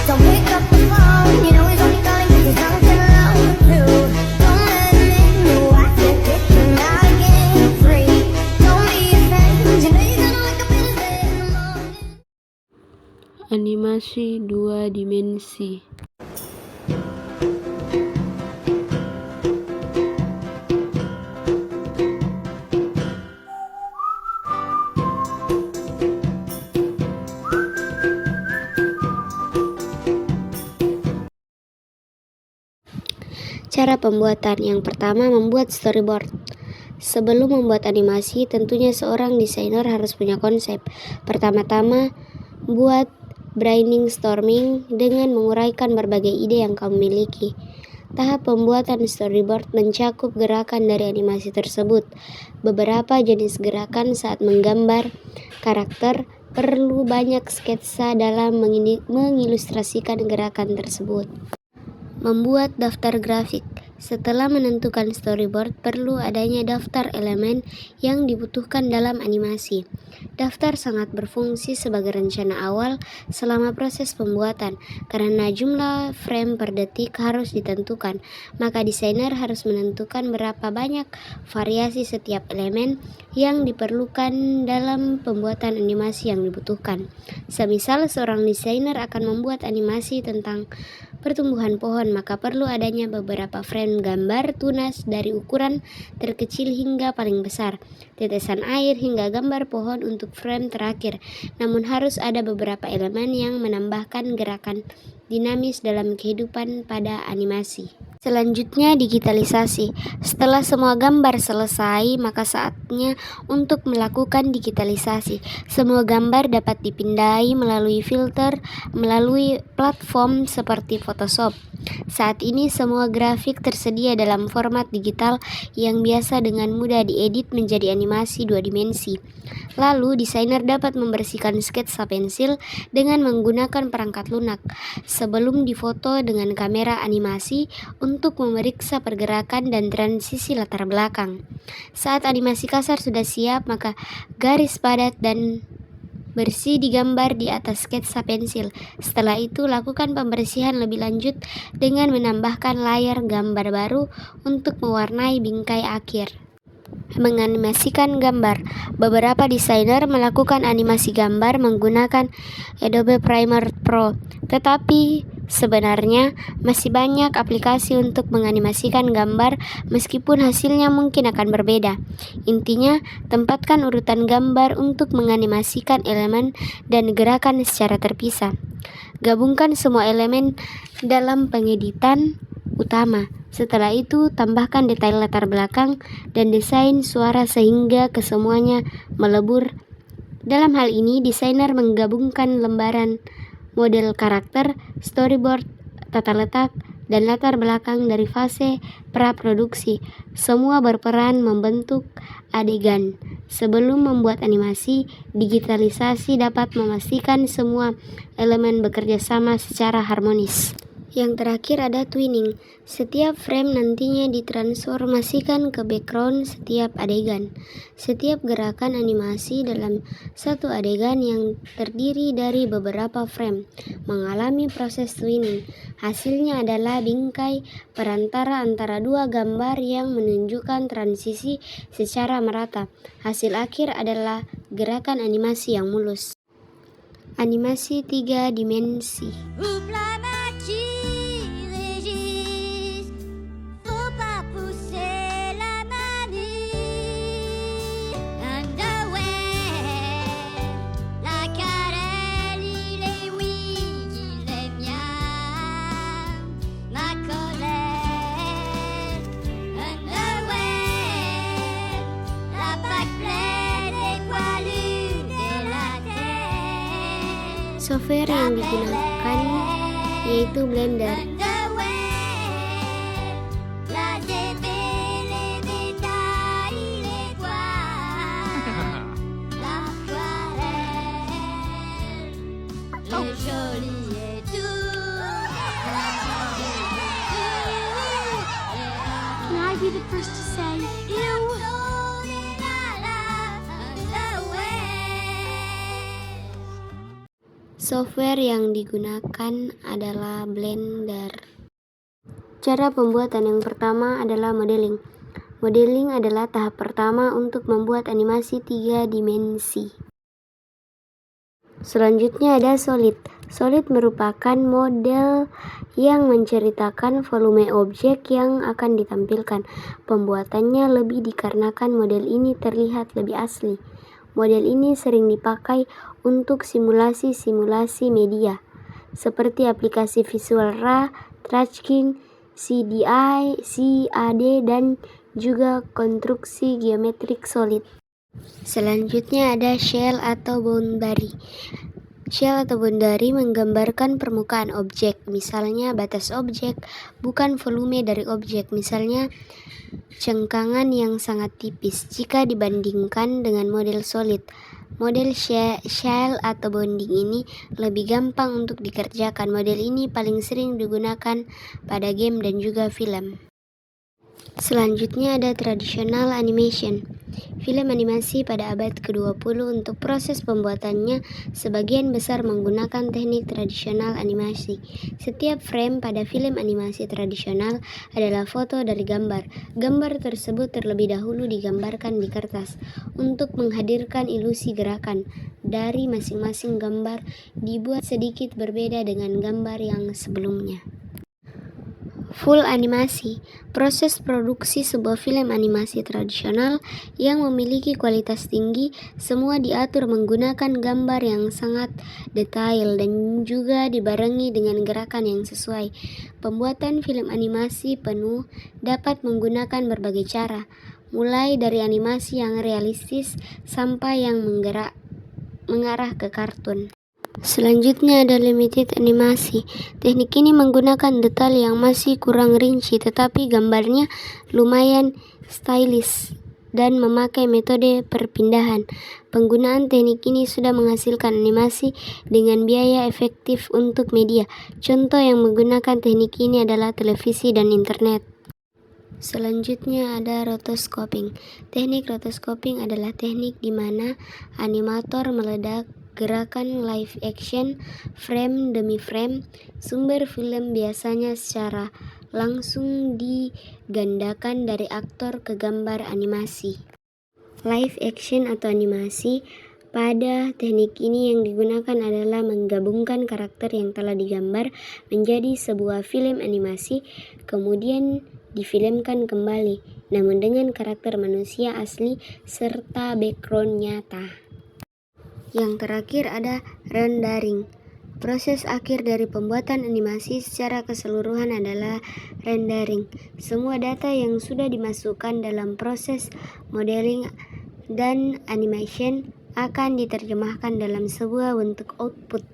Don't pick up the phone, you know he's only calling 'cause he's drunk and alone too. Don't let him in, you have to kick him out again free. Don't be a friend, you know you're gonna wake up in his bed in the morning. Animasi 2 dimensi. Cara pembuatan yang pertama, membuat storyboard. Sebelum membuat animasi, tentunya seorang desainer harus punya konsep. Pertama-tama, buat brainstorming dengan menguraikan berbagai ide yang kamu miliki. Tahap pembuatan storyboard mencakup gerakan dari animasi tersebut. Beberapa jenis gerakan saat menggambar karakter perlu banyak sketsa dalam mengilustrasikan gerakan tersebut. Membuat daftar grafik. Setelah menentukan storyboard, perlu adanya daftar elemen yang dibutuhkan dalam animasi. Daftar sangat berfungsi sebagai rencana awal selama proses pembuatan, karena jumlah frame per detik harus ditentukan. Maka desainer harus menentukan berapa banyak variasi setiap elemen yang diperlukan dalam pembuatan animasi yang dibutuhkan. Semisal seorang desainer akan membuat animasi tentang pertumbuhan pohon, maka perlu adanya beberapa frame gambar tunas dari ukuran terkecil hingga paling besar, tetesan air hingga gambar pohon untuk frame terakhir. Namun harus ada beberapa elemen yang menambahkan gerakan dinamis dalam kehidupan pada animasi. Selanjutnya, digitalisasi. Setelah semua gambar selesai, maka saatnya untuk melakukan digitalisasi. Semua gambar dapat dipindai melalui filter, melalui platform seperti Photoshop. Saat ini semua grafik tersedia dalam format digital yang biasa dengan mudah diedit menjadi animasi 2 dimensi. Lalu, desainer dapat membersihkan sketsa pensil dengan menggunakan perangkat lunak sebelum difoto dengan kamera animasi untuk memeriksa pergerakan dan transisi latar belakang. Saat animasi kasar sudah siap, maka garis padat dan bersih digambar di atas sketsa pensil. Setelah itu, lakukan pembersihan lebih lanjut dengan menambahkan layar gambar baru untuk mewarnai bingkai akhir. Menganimasikan gambar. Beberapa desainer melakukan animasi gambar menggunakan Adobe Premiere Pro, tetapi sebenarnya masih banyak aplikasi untuk menganimasikan gambar meskipun hasilnya mungkin akan berbeda. Intinya, tempatkan urutan gambar untuk menganimasikan elemen dan gerakan secara terpisah. Gabungkan semua elemen dalam pengeditan utama. Setelah itu, tambahkan detail latar belakang dan desain suara sehingga kesemuanya melebur. Dalam hal ini, desainer menggabungkan lembaran model karakter, storyboard, tata letak, dan latar belakang dari fase praproduksi. Semua berperan membentuk adegan. Sebelum membuat animasi, digitalisasi dapat memastikan semua elemen bekerja sama secara harmonis. Yang terakhir ada twinning. Setiap frame nantinya ditransformasikan ke background setiap adegan. Setiap gerakan animasi dalam satu adegan yang terdiri dari beberapa frame mengalami proses twinning. Hasilnya adalah bingkai perantara antara dua gambar yang menunjukkan transisi secara merata. Hasil akhir adalah gerakan animasi yang mulus. Animasi 3 dimensi. Software yang digunakan yaitu Blender. Can I be the first to say, ew? Software yang digunakan adalah Blender. Cara pembuatan yang pertama adalah modeling. Modeling adalah tahap pertama untuk membuat animasi 3 dimensi. Selanjutnya ada solid. Solid merupakan model yang menceritakan volume objek yang akan ditampilkan. Pembuatannya lebih dikarenakan model ini terlihat lebih asli. Model ini sering dipakai untuk simulasi-simulasi media, seperti aplikasi Visual Ra, Tracking, CDI, CAD, dan juga konstruksi geometrik solid. Selanjutnya ada shell atau boundary. Shell atau boundary menggambarkan permukaan objek, misalnya batas objek, bukan volume dari objek, misalnya cengkangan yang sangat tipis jika dibandingkan dengan model solid. Model shell atau bounding ini lebih gampang untuk dikerjakan. Model ini paling sering digunakan pada game dan juga film. Selanjutnya ada traditional animation. Film animasi pada abad ke-20 untuk proses pembuatannya sebagian besar menggunakan teknik tradisional animasi. Setiap frame pada film animasi tradisional adalah foto dari gambar. Gambar tersebut terlebih dahulu digambarkan di kertas. Untuk menghadirkan ilusi gerakan dari masing-masing gambar dibuat sedikit berbeda dengan gambar yang sebelumnya. Full animasi, proses produksi sebuah film animasi tradisional yang memiliki kualitas tinggi, semua diatur menggunakan gambar yang sangat detail dan juga dibarengi dengan gerakan yang sesuai. Pembuatan film animasi penuh dapat menggunakan berbagai cara, mulai dari animasi yang realistis sampai yang mengarah ke kartun. Selanjutnya ada limited animasi. Teknik ini menggunakan detail yang masih kurang rinci tetapi gambarnya lumayan stylish dan memakai metode perpindahan. Penggunaan teknik ini sudah menghasilkan animasi dengan biaya efektif untuk media. Contoh yang menggunakan teknik ini adalah televisi dan internet. Selanjutnya ada rotoscoping. Teknik rotoscoping adalah teknik di mana animator meledak gerakan live action frame demi frame. Sumber film biasanya secara langsung digandakan dari aktor ke gambar animasi. Live action atau animasi, pada teknik ini yang digunakan adalah menggabungkan karakter yang telah digambar menjadi sebuah film animasi, kemudian difilmkan kembali, namun dengan karakter manusia asli serta background nyata. Yang terakhir ada rendering. Proses akhir dari pembuatan animasi secara keseluruhan adalah rendering. Semua data yang sudah dimasukkan dalam proses modeling dan animation akan diterjemahkan dalam sebuah bentuk output.